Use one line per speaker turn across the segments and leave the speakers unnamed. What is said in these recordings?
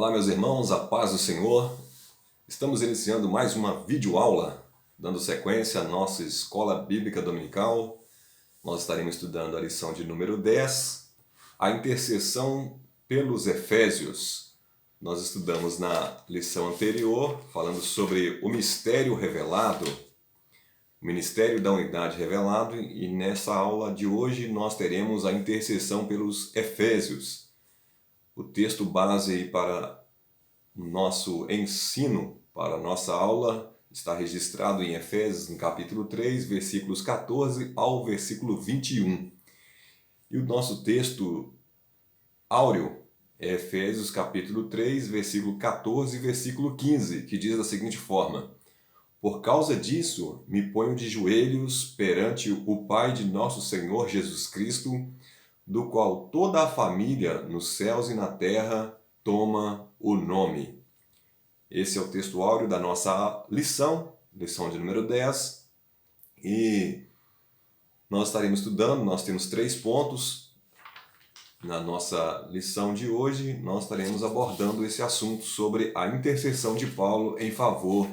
Olá, meus irmãos, a paz do Senhor. Estamos iniciando mais uma videoaula, dando sequência à nossa Escola Bíblica Dominical. Nós estaremos estudando a lição de número 10, a intercessão pelos Efésios. Nós estudamos na lição anterior, falando sobre o mistério revelado, o ministério da unidade revelado, e nessa aula de hoje nós teremos a intercessão pelos Efésios. O texto base para o nosso ensino, para a nossa aula, está registrado em Efésios, no capítulo 3, versículos 14 ao versículo 21. E o nosso texto áureo é Efésios, capítulo 3, versículo 14 e versículo 15, que diz da seguinte forma: Por causa disso, me ponho de joelhos perante o Pai de nosso Senhor Jesus Cristo, do qual toda a família, nos céus e na terra, toma o nome. Esse é o texto áureo da nossa lição de número 10. E nós estaremos estudando, nós temos 3 pontos. Na nossa lição de hoje, nós estaremos abordando esse assunto sobre a intercessão de Paulo em favor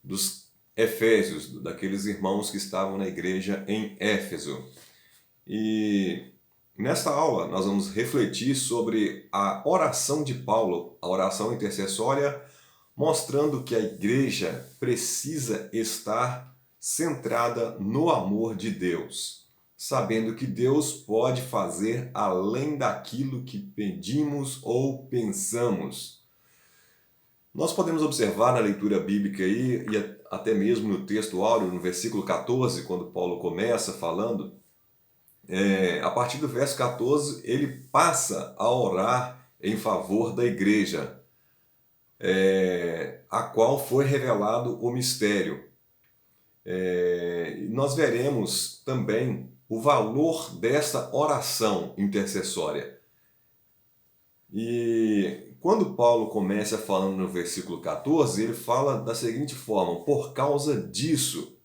dos Efésios, daqueles irmãos que estavam na igreja em Éfeso. E nesta aula, nós vamos refletir sobre a oração de Paulo, a oração intercessória, mostrando que a igreja precisa estar centrada no amor de Deus, sabendo que Deus pode fazer além daquilo que pedimos ou pensamos. Nós podemos observar na leitura bíblica aí, e até mesmo no texto áureo, no versículo 14, quando Paulo começa falando, a partir do verso 14, ele passa a orar em favor da igreja, a qual foi revelado o mistério. Nós veremos também o valor dessa oração intercessória. E quando Paulo começa falando no versículo 14, ele fala da seguinte forma: por causa disso.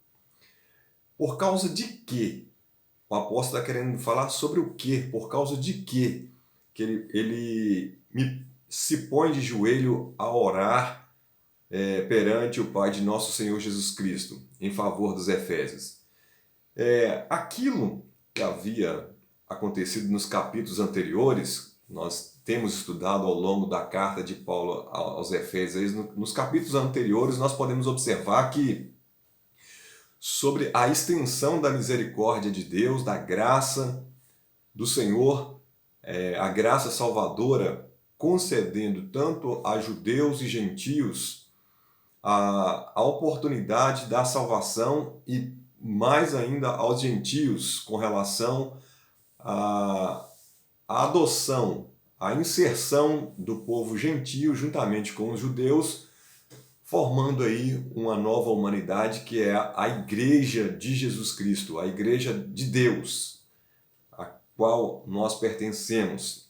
Por causa de quê? O apóstolo está querendo falar sobre o quê? Por causa de quê? Que ele se põe de joelho a orar perante o Pai de nosso Senhor Jesus Cristo, em favor dos Efésios. Aquilo que havia acontecido nos capítulos anteriores, nós temos estudado ao longo da carta de Paulo aos Efésios. Nos capítulos anteriores nós podemos observar que sobre a extensão da misericórdia de Deus, da graça do Senhor, a graça salvadora, concedendo tanto a judeus e gentios a oportunidade da salvação e mais ainda aos gentios com relação à adoção, à inserção do povo gentio juntamente com os judeus, formando aí uma nova humanidade que é a Igreja de Jesus Cristo, a Igreja de Deus, a qual nós pertencemos.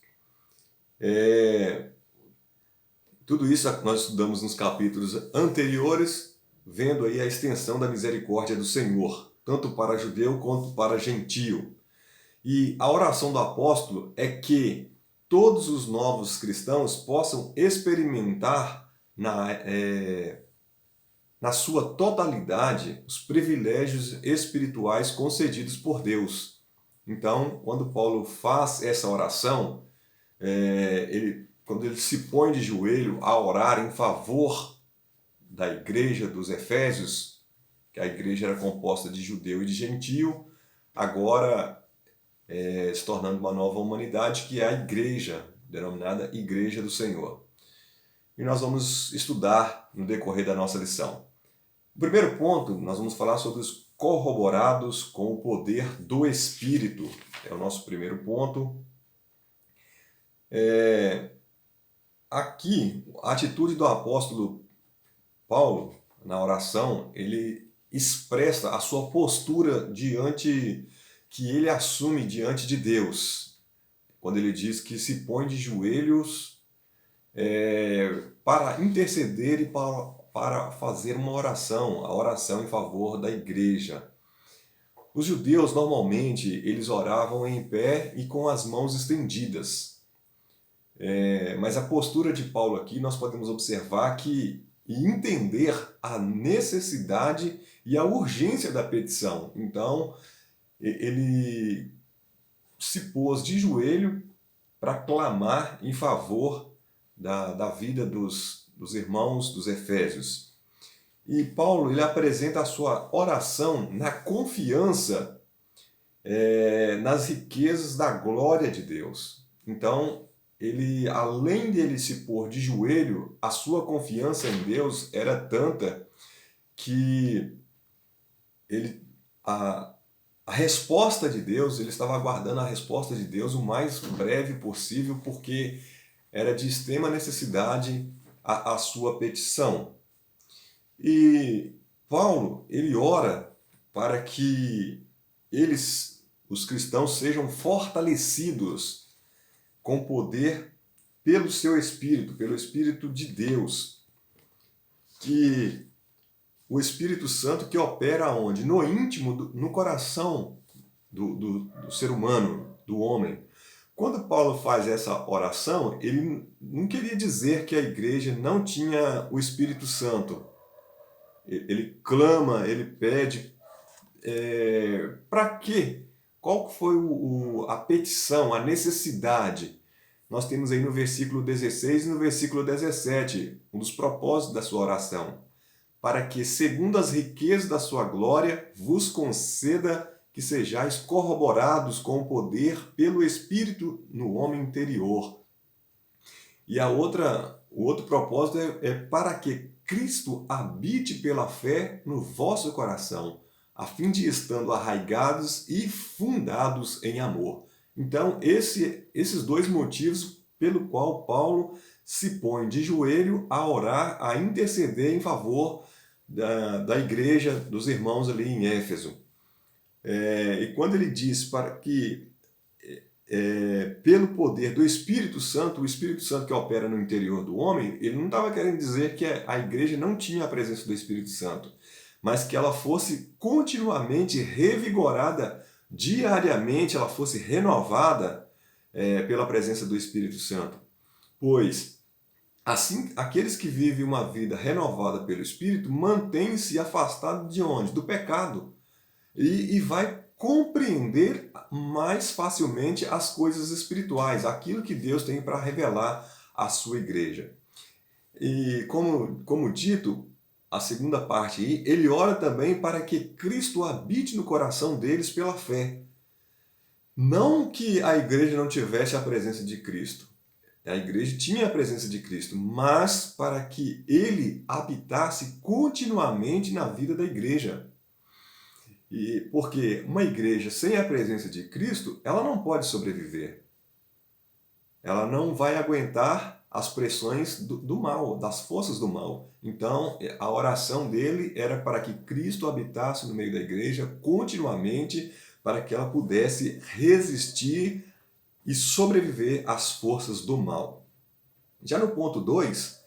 Tudo isso nós estudamos nos capítulos anteriores, vendo aí a extensão da misericórdia do Senhor, tanto para judeu quanto para gentio. E a oração do apóstolo é que todos os novos cristãos possam experimentar na sua totalidade os privilégios espirituais concedidos por Deus. Então, quando Paulo faz essa oração, quando ele se põe de joelho a orar em favor da igreja dos Efésios, que a igreja era composta de judeu e de gentio, agora se tornando uma nova humanidade, que é a igreja, denominada Igreja do Senhor. E nós vamos estudar no decorrer da nossa lição. O primeiro ponto, nós vamos falar sobre os corroborados com o poder do Espírito. É o nosso primeiro ponto. Aqui, a atitude do apóstolo Paulo, na oração, ele expressa a sua postura que ele assume diante de Deus. Quando ele diz que se põe de joelhos para interceder e para fazer uma oração, a oração em favor da igreja. Os judeus, normalmente, eles oravam em pé e com as mãos estendidas. Mas a postura de Paulo aqui, nós podemos observar e entender a necessidade e a urgência da petição. Então, ele se pôs de joelho para clamar em favor da vida dos irmãos dos Efésios. E Paulo ele apresenta a sua oração na confiança nas riquezas da glória de Deus. Então, ele, além de ele se pôr de joelho, a sua confiança em Deus era tanta que a resposta de Deus, ele estava aguardando a resposta de Deus o mais breve possível, porque era de extrema necessidade a sua petição. E Paulo, ele ora para que os cristãos, sejam fortalecidos com poder pelo seu Espírito, pelo Espírito de Deus, que o Espírito Santo que opera onde? No íntimo, no coração do ser humano, do homem. Quando Paulo faz essa oração, ele não queria dizer que a igreja não tinha o Espírito Santo. Ele clama, ele pede. Para quê? Qual foi a petição, a necessidade? Nós temos aí no versículo 16 e no versículo 17, um dos propósitos da sua oração. Para que, segundo as riquezas da sua glória, vos conceda que sejais corroborados com o poder pelo Espírito no homem interior. E o outro propósito é para que Cristo habite pela fé no vosso coração, a fim de estando arraigados e fundados em amor. Então, esses dois motivos pelo qual Paulo se põe de joelho a orar, a interceder em favor da igreja, dos irmãos ali em Éfeso. E quando ele diz para que, pelo poder do Espírito Santo, o Espírito Santo que opera no interior do homem, ele não estava querendo dizer que a igreja não tinha a presença do Espírito Santo, mas que ela fosse continuamente revigorada, diariamente ela fosse renovada pela presença do Espírito Santo. Pois, assim, aqueles que vivem uma vida renovada pelo Espírito mantêm-se afastados de onde? Do pecado. E vai compreender mais facilmente as coisas espirituais, aquilo que Deus tem para revelar à sua igreja. E como dito, a segunda parte aí, ele ora também para que Cristo habite no coração deles pela fé. Não que a igreja não tivesse a presença de Cristo. A igreja tinha a presença de Cristo, mas para que ele habitasse continuamente na vida da igreja. E porque uma igreja sem a presença de Cristo, ela não pode sobreviver. Ela não vai aguentar as pressões do mal, das forças do mal. Então, a oração dele era para que Cristo habitasse no meio da igreja continuamente, para que ela pudesse resistir e sobreviver às forças do mal. Já no ponto 2,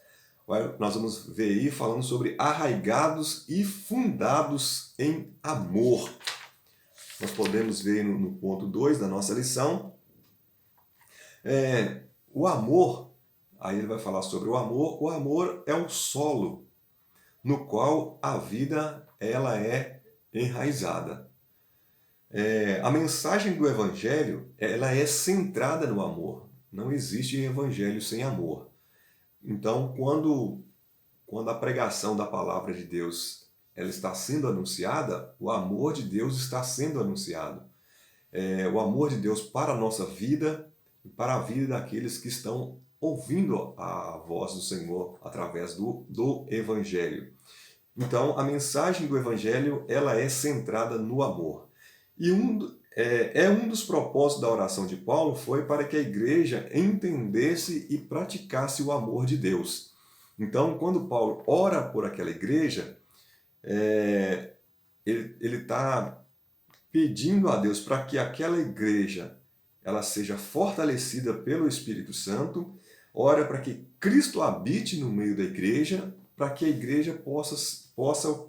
nós vamos ver aí falando sobre arraigados e fundados em amor. Nós podemos ver no ponto 2 da nossa lição, o amor, aí ele vai falar sobre o amor é o solo no qual a vida ela é enraizada. A mensagem do Evangelho ela é centrada no amor, não existe evangelho sem amor. Então, quando a pregação da palavra de Deus ela está sendo anunciada, o amor de Deus está sendo anunciado. O amor de Deus para a nossa vida e para a vida daqueles que estão ouvindo a voz do Senhor através do Evangelho. Então, a mensagem do Evangelho ela é centrada no amor. E um dos propósitos da oração de Paulo foi para que a igreja entendesse e praticasse o amor de Deus. Então, quando Paulo ora por aquela igreja, ele está pedindo a Deus para que aquela igreja ela seja fortalecida pelo Espírito Santo, ora para que Cristo habite no meio da igreja, para que a igreja possa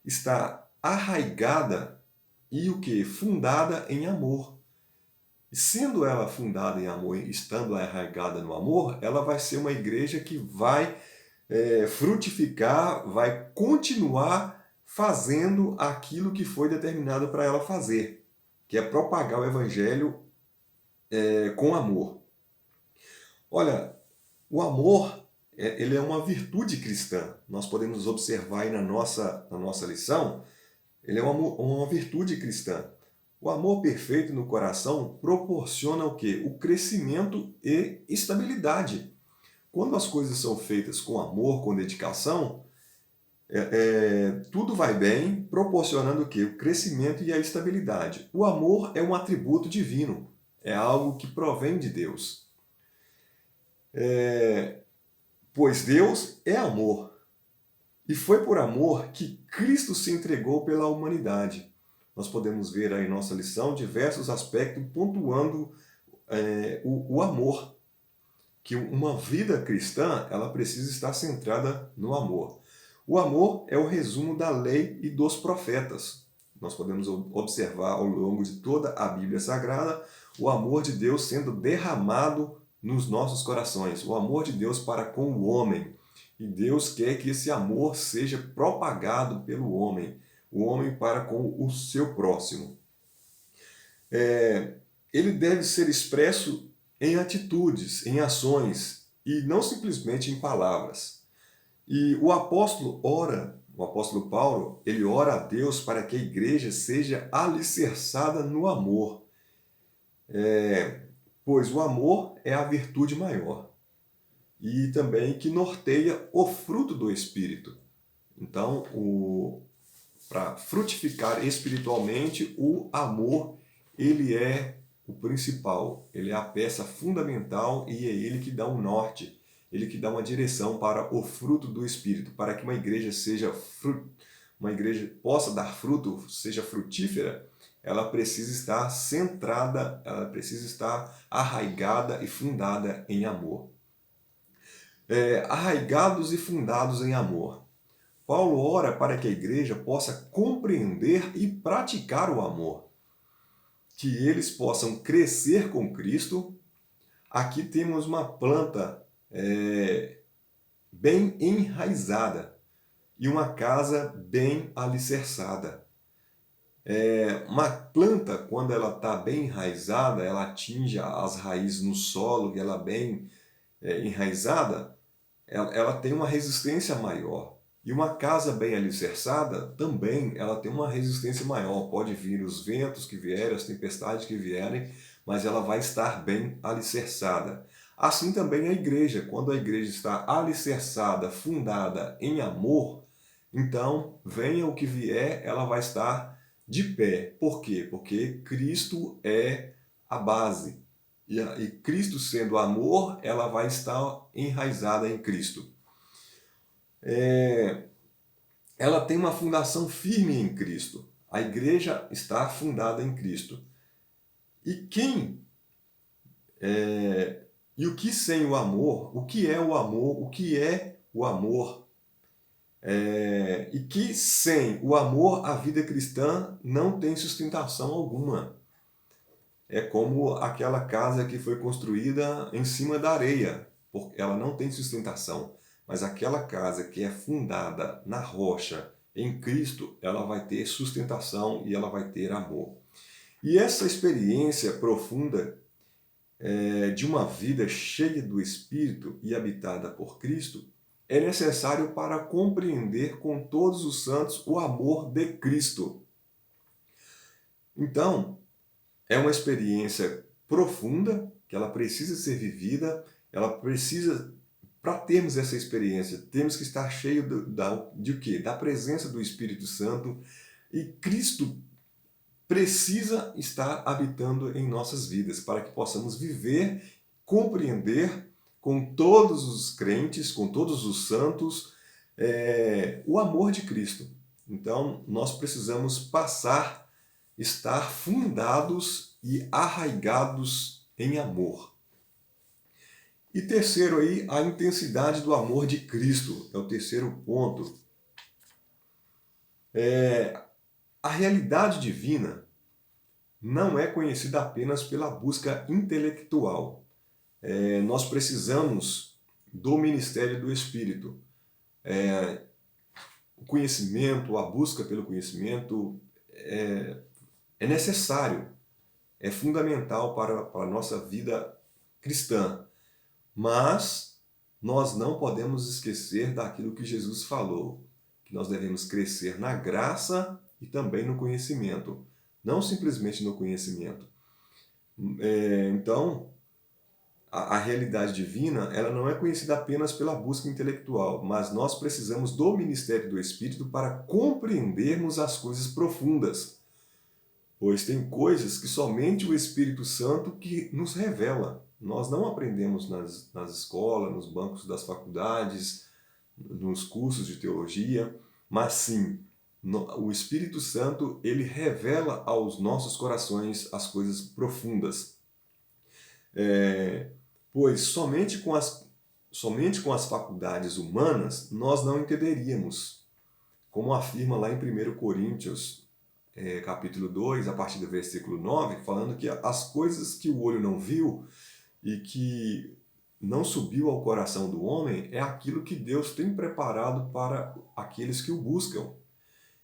estar arraigada e fundada em amor. sendo ela fundada em amor, estando arraigada no amor, ela vai ser uma igreja que vai frutificar, vai continuar fazendo aquilo que foi determinado para ela fazer, que é propagar o evangelho com amor. Olha, o amor, ele é uma virtude cristã. Nós podemos observar aí na nossa lição, ele é uma virtude cristã. O amor perfeito no coração proporciona o quê? O crescimento e estabilidade. Quando as coisas são feitas com amor, com dedicação, tudo vai bem, proporcionando o quê? O crescimento e a estabilidade. O amor é um atributo divino, é algo que provém de Deus. Pois Deus é amor. E foi por amor que Cristo se entregou pela humanidade. Nós podemos ver aí em nossa lição diversos aspectos pontuando o amor. Que uma vida cristã, ela precisa estar centrada no amor. O amor é o resumo da lei e dos profetas. Nós podemos observar ao longo de toda a Bíblia Sagrada o amor de Deus sendo derramado nos nossos corações, o amor de Deus para com o homem. E Deus quer que esse amor seja propagado pelo homem, o homem para com o seu próximo. Ele deve ser expresso em atitudes, em ações, e não simplesmente em palavras. E o apóstolo Paulo, ele ora a Deus para que a igreja seja alicerçada no amor. Pois o amor é a virtude maior e também que norteia o fruto do Espírito. Então, para frutificar espiritualmente, o amor, ele é o principal, ele é a peça fundamental e é ele que dá um norte, ele que dá uma direção para o fruto do Espírito, para que uma igreja possa dar fruto, seja frutífera. Ela precisa estar centrada, ela precisa estar arraigada e fundada em amor. Arraigados e fundados em amor. Paulo ora para que a igreja possa compreender e praticar o amor. Que eles possam crescer com Cristo. Aqui temos uma planta bem enraizada e uma casa bem alicerçada. Uma planta, quando ela está bem enraizada, ela atinge as raízes no solo e ela é bem enraizada, ela tem uma resistência maior. E uma casa bem alicerçada também ela tem uma resistência maior. Pode vir os ventos que vierem, as tempestades que vierem, mas ela vai estar bem alicerçada. Assim também a igreja, quando a igreja está alicerçada, fundada em amor, então venha o que vier, ela vai estar de pé. Por quê? Porque Cristo é a base. E Cristo sendo amor, ela vai estar enraizada em Cristo. Ela tem uma fundação firme em Cristo. A igreja está fundada em Cristo. E o que sem o amor? O que é o amor? O que é o amor? E que sem o amor a vida cristã não tem sustentação alguma. É como aquela casa que foi construída em cima da areia, porque ela não tem sustentação. Mas aquela casa que é fundada na rocha, em Cristo, ela vai ter sustentação e ela vai ter amor. E essa experiência profunda de uma vida cheia do Espírito e habitada por Cristo é necessário para compreender com todos os santos o amor de Cristo. Então, é uma experiência profunda que ela precisa ser vivida, ela precisa. Para termos essa experiência, temos que estar cheio de quê? Da presença do Espírito Santo, e Cristo precisa estar habitando em nossas vidas para que possamos viver, compreender com todos os crentes, com todos os santos, o amor de Cristo. Então, nós precisamos estar fundados e arraigados em amor. E terceiro aí, a intensidade do amor de Cristo, é o terceiro ponto. A realidade divina, não é conhecida apenas pela busca intelectual. Nós precisamos do ministério do Espírito. O conhecimento, a busca pelo conhecimento é necessário, é fundamental para a nossa vida cristã. Mas nós não podemos esquecer daquilo que Jesus falou, que nós devemos crescer na graça e também no conhecimento, não simplesmente no conhecimento. Então, a realidade divina, ela não é conhecida apenas pela busca intelectual, mas nós precisamos do ministério do Espírito para compreendermos as coisas profundas, pois tem coisas que somente o Espírito Santo que nos revela. Nós não aprendemos nas escolas, nos bancos das faculdades, nos cursos de teologia, mas sim, o Espírito Santo, ele revela aos nossos corações as coisas profundas. Pois somente com as faculdades humanas nós não entenderíamos, como afirma lá em 1 Coríntios, capítulo 2, a partir do versículo 9, falando que as coisas que o olho não viu e que não subiu ao coração do homem é aquilo que Deus tem preparado para aqueles que o buscam.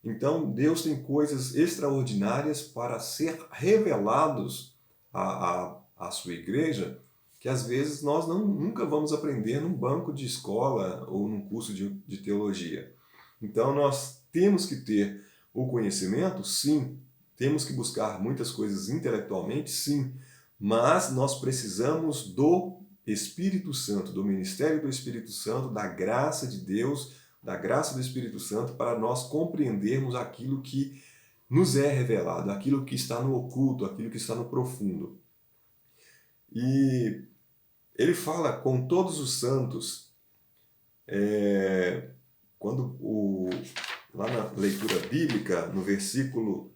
Então, Deus tem coisas extraordinárias para ser revelados à sua igreja, que às vezes nós nunca vamos aprender num banco de escola ou num curso de teologia. Então, nós temos que ter o conhecimento, sim. Temos que buscar muitas coisas intelectualmente, sim. Mas nós precisamos do Espírito Santo, do ministério do Espírito Santo, da graça de Deus, da graça do Espírito Santo, para nós compreendermos aquilo que nos é revelado, aquilo que está no oculto, aquilo que está no profundo. E ele fala com todos os santos, lá na leitura bíblica, no versículo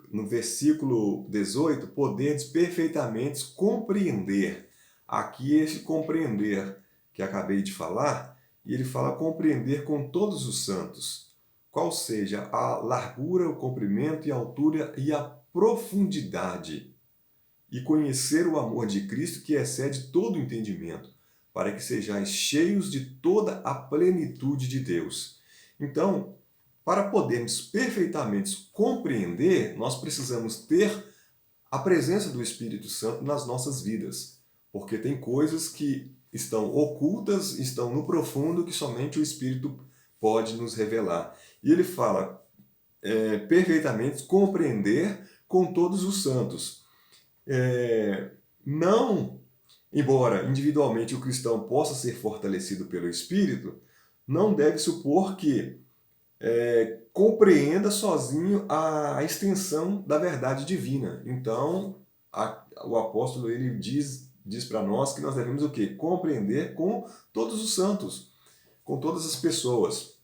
no versículo 18, poderes perfeitamente compreender. Aqui esse compreender que acabei de falar, e ele fala compreender com todos os santos, qual seja a largura, o comprimento e a altura e a profundidade, e conhecer o amor de Cristo que excede todo o entendimento, para que sejais cheios de toda a plenitude de Deus. Então, para podermos perfeitamente compreender, nós precisamos ter a presença do Espírito Santo nas nossas vidas, porque tem coisas que estão ocultas, estão no profundo, que somente o Espírito pode nos revelar. E ele fala perfeitamente compreender com todos os santos. Não, embora individualmente o cristão possa ser fortalecido pelo Espírito, não deve supor que compreenda sozinho a extensão da verdade divina. Então, o apóstolo ele diz para nós que nós devemos o quê? Compreender com todos os santos, com todas as pessoas,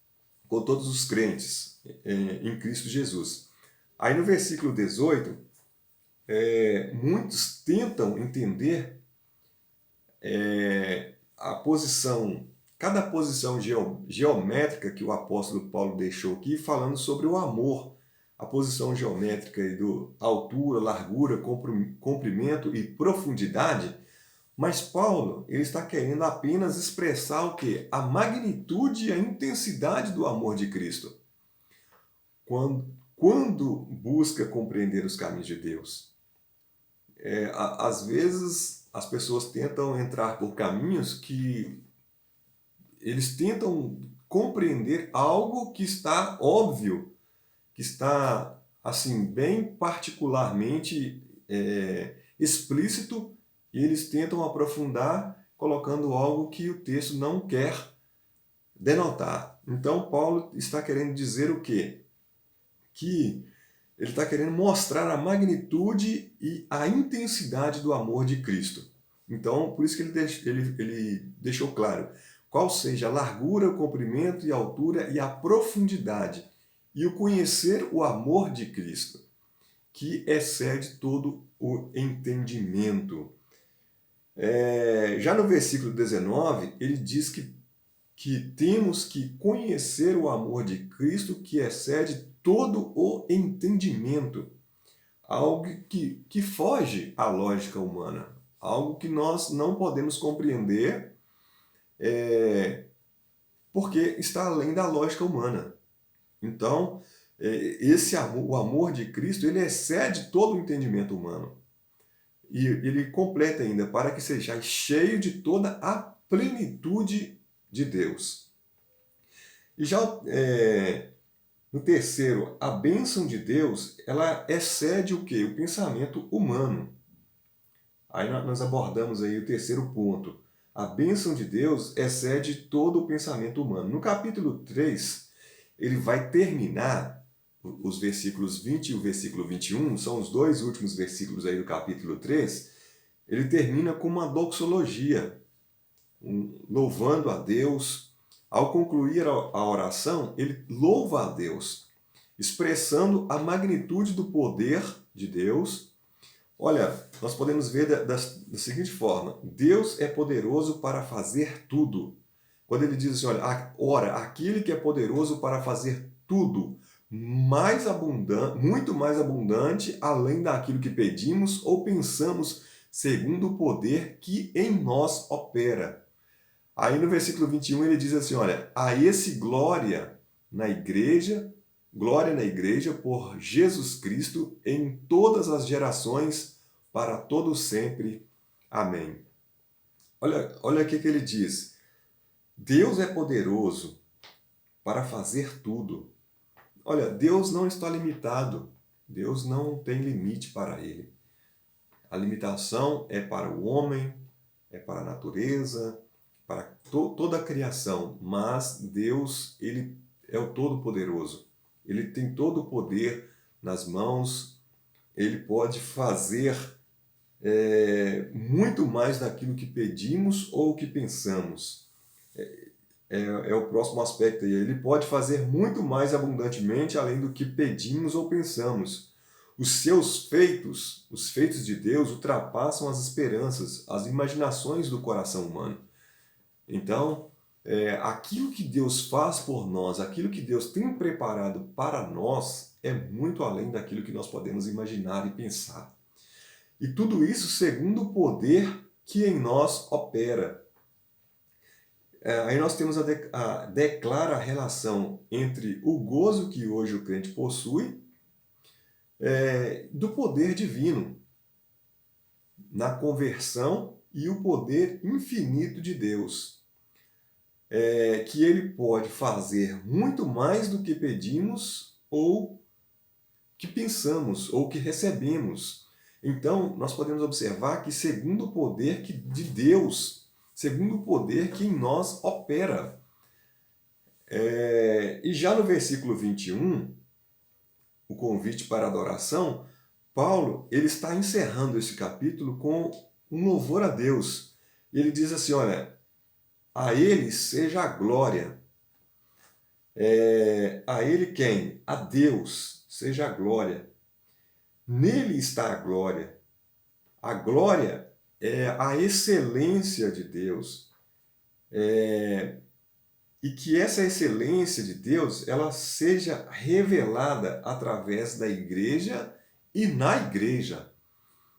com todos os crentes em Cristo Jesus. Aí no versículo 18, muitos tentam entender a posição, cada posição geométrica que o apóstolo Paulo deixou aqui, falando sobre o amor, a posição geométrica do altura, largura, comprimento e profundidade, mas Paulo ele está querendo apenas expressar o quê? A magnitude e a intensidade do amor de Cristo. Quando busca compreender os caminhos de Deus, às vezes as pessoas tentam entrar por caminhos que eles tentam compreender algo que está óbvio, que está assim bem particularmente explícito, e eles tentam aprofundar colocando algo que o texto não quer denotar. Então Paulo está querendo dizer o quê? Que ele está querendo mostrar a magnitude e a intensidade do amor de Cristo. Então, por isso que ele deixou claro qual seja a largura, o comprimento e a altura e a profundidade, e o conhecer o amor de Cristo, que excede todo o entendimento. Já no versículo 19, ele diz que que temos que conhecer o amor de Cristo que excede todo o entendimento. Algo que foge à lógica humana. Algo que nós não podemos compreender porque está além da lógica humana. Então, esse amor, o amor de Cristo, ele excede todo o entendimento humano. E ele completa ainda, para que sejais cheio de toda a plenitude de Deus. E já no terceiro, a bênção de Deus, ela excede o quê? O pensamento humano. Aí nós abordamos aí o terceiro ponto. A bênção de Deus excede todo o pensamento humano. No capítulo 3, ele vai terminar, os versículos 20 e o versículo 21, são os dois últimos versículos aí do capítulo 3, ele termina com uma doxologia, louvando a Deus. Ao concluir a oração, ele louva a Deus, expressando a magnitude do poder de Deus. Olha, nós podemos ver da seguinte forma: Deus é poderoso para fazer tudo. Quando ele diz assim, olha, ora, aquele que é poderoso para fazer tudo, mais abundante, muito mais abundante, além daquilo que pedimos ou pensamos, segundo o poder que em nós opera. Aí no versículo 21 ele diz assim, olha, a esse glória na igreja por Jesus Cristo em todas as gerações, para todo sempre. Amém. Olha o que ele diz. Deus é poderoso para fazer tudo. Olha, Deus não está limitado. Deus não tem limite para ele. A limitação é para o homem, é para a natureza, para toda a criação. Mas Deus, ele é o Todo-Poderoso. Ele tem todo o poder nas mãos. Ele pode fazer muito mais daquilo que pedimos ou que pensamos. É o próximo aspecto aí. Ele pode fazer muito mais abundantemente além do que pedimos ou pensamos. Os seus feitos, os feitos de Deus, ultrapassam as esperanças, as imaginações do coração humano. Então, aquilo que Deus faz por nós, aquilo que Deus tem preparado para nós, é muito além daquilo que nós podemos imaginar e pensar. E tudo isso segundo o poder que em nós opera. Aí nós temos declara a relação entre o gozo que hoje o crente possui do poder divino na conversão e o poder infinito de Deus. Que ele pode fazer muito mais do que pedimos ou que pensamos ou que recebemos. Então, nós podemos observar que segundo o poder de Deus, segundo o poder que em nós opera. E já no versículo 21, o convite para a adoração, Paulo ele está encerrando esse capítulo com um louvor a Deus. E ele diz assim, olha, a ele seja a glória. A ele quem? A Deus seja a glória. Nele está a glória. A glória é a excelência de Deus. E que essa excelência de Deus ela seja revelada através da igreja e na igreja.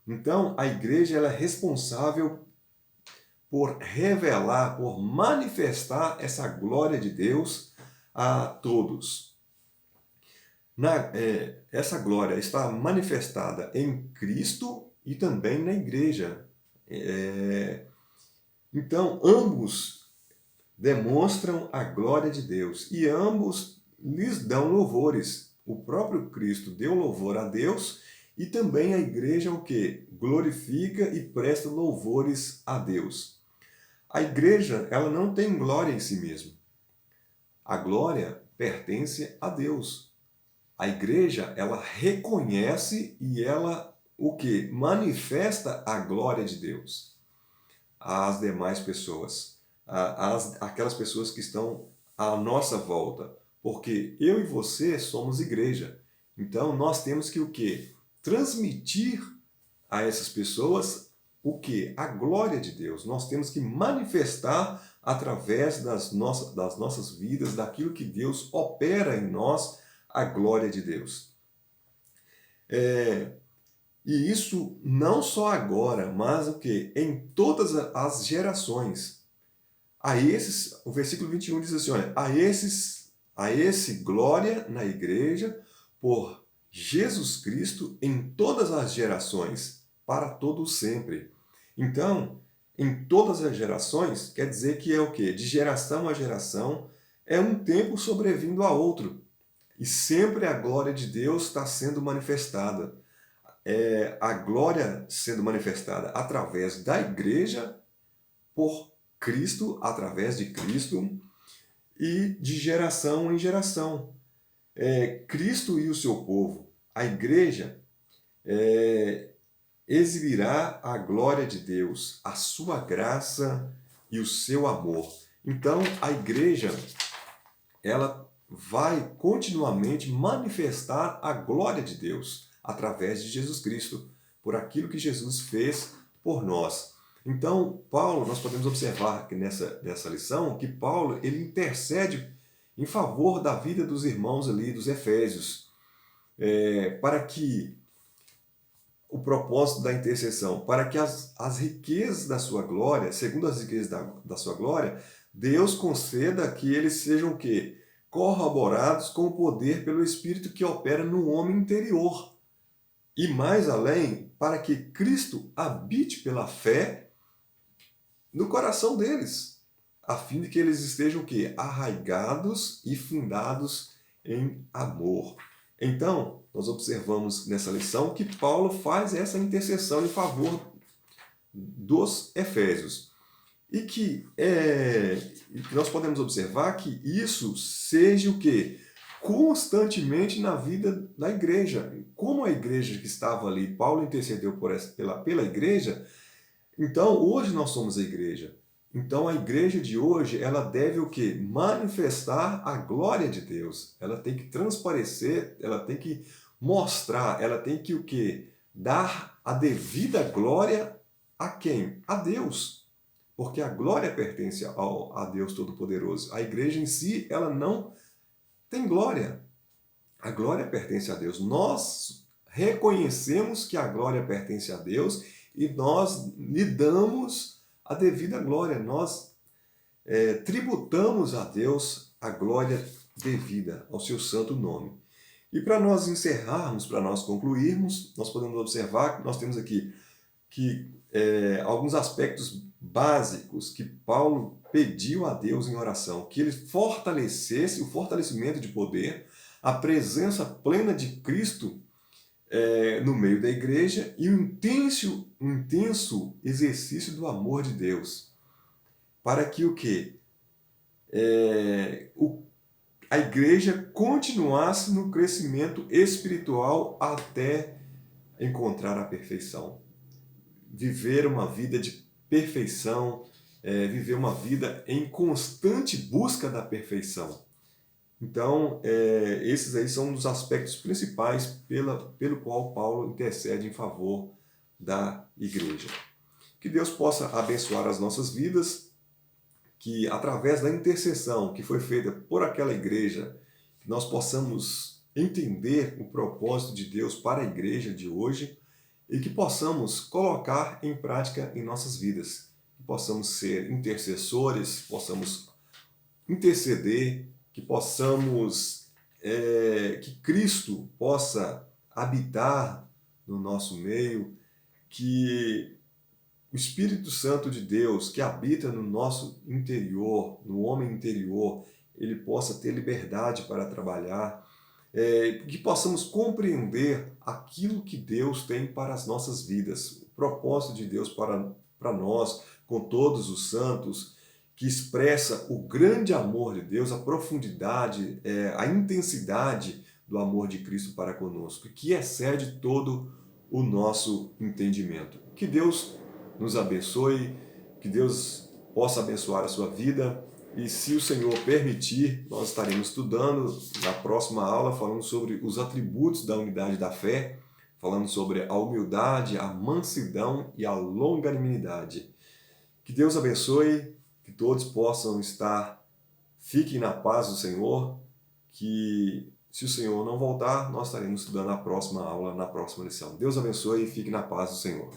Então, a igreja ela é responsável por revelar, por manifestar essa glória de Deus a todos. Essa glória está manifestada em Cristo e também na igreja. Então, ambos demonstram a glória de Deus e ambos lhes dão louvores. O próprio Cristo deu louvor a Deus e também a igreja o que? Glorifica e presta louvores a Deus. A igreja ela não tem glória em si mesma. A glória pertence a Deus. A igreja, ela reconhece e ela, o que? Manifesta a glória de Deus às demais pessoas, aquelas pessoas que estão à nossa volta. Porque eu e você somos igreja. Então, nós temos que o que? Transmitir a essas pessoas o que? A glória de Deus. Nós temos que manifestar através das nossas vidas, daquilo que Deus opera em nós, a glória de Deus. E isso não só agora, mas o que? Em todas as gerações. O versículo 21 diz assim, olha, a esse glória na igreja por Jesus Cristo em todas as gerações, para todo sempre. Então, em todas as gerações, quer dizer que é o quê? De geração a geração, é um tempo sobrevindo a outro. E sempre a glória de Deus está sendo manifestada. A glória sendo manifestada através da igreja, por Cristo, através de Cristo, e de geração em geração. Cristo e o seu povo, a igreja, exibirá a glória de Deus, a sua graça e o seu amor. Então, a igreja, ela vai continuamente manifestar a glória de Deus através de Jesus Cristo, por aquilo que Jesus fez por nós. Então, Paulo, nós podemos observar que nessa lição, que Paulo ele intercede em favor da vida dos irmãos ali, dos Efésios, para que o propósito da intercessão, para que as riquezas da sua glória, segundo as riquezas da sua glória, Deus conceda que eles sejam o quê? Corroborados com o poder pelo Espírito que opera no homem interior. E mais além, para que Cristo habite pela fé no coração deles, a fim de que eles estejam o quê? Arraigados e fundados em amor. Então, nós observamos nessa lição que Paulo faz essa intercessão em favor dos Efésios. E que nós podemos observar que isso seja o quê? Constantemente na vida da igreja. Como a igreja que estava ali, Paulo intercedeu pela igreja, então hoje nós somos a igreja. Então a igreja de hoje, ela deve o quê? Manifestar a glória de Deus. Ela tem que transparecer, ela tem que mostrar, ela tem que o quê? Dar a devida glória a quem? A Deus. Porque a glória pertence a Deus Todo-Poderoso. A igreja em si, ela não tem glória. A glória pertence a Deus. Nós reconhecemos que a glória pertence a Deus e nós lhe damos a devida glória. Nós tributamos a Deus a glória devida ao seu santo nome. E para nós encerrarmos, para nós concluirmos, nós podemos observar que nós temos aqui alguns aspectos básicos que Paulo pediu a Deus em oração, que ele fortalecesse o fortalecimento de poder, a presença plena de Cristo no meio da igreja e um intenso exercício do amor de Deus, para que o quê? A igreja continuasse no crescimento espiritual até encontrar a perfeição. Viver uma vida de perfeição, viver uma vida em constante busca da perfeição. Então, esses aí são um dos aspectos principais pelo qual Paulo intercede em favor da igreja. Que Deus possa abençoar as nossas vidas, que através da intercessão que foi feita por aquela igreja, que nós possamos entender o propósito de Deus para a igreja de hoje e que possamos colocar em prática em nossas vidas. Que possamos ser intercessores, possamos interceder, que possamos, que Cristo possa habitar no nosso meio, que o Espírito Santo de Deus que habita no nosso interior, no homem interior, ele possa ter liberdade para trabalhar, que possamos compreender aquilo que Deus tem para as nossas vidas, o propósito de Deus para nós, com todos os santos, que expressa o grande amor de Deus, a profundidade, a intensidade do amor de Cristo para conosco, que excede todo o nosso entendimento. Que Deus nos abençoe, que Deus possa abençoar a sua vida e, se o Senhor permitir, nós estaremos estudando na próxima aula, falando sobre os atributos da unidade da fé, falando sobre a humildade, a mansidão e a longanimidade. Que Deus abençoe que todos possam fiquem na paz do Senhor, que se o Senhor não voltar, nós estaremos estudando a próxima aula, na próxima lição. Deus abençoe e fique na paz do Senhor.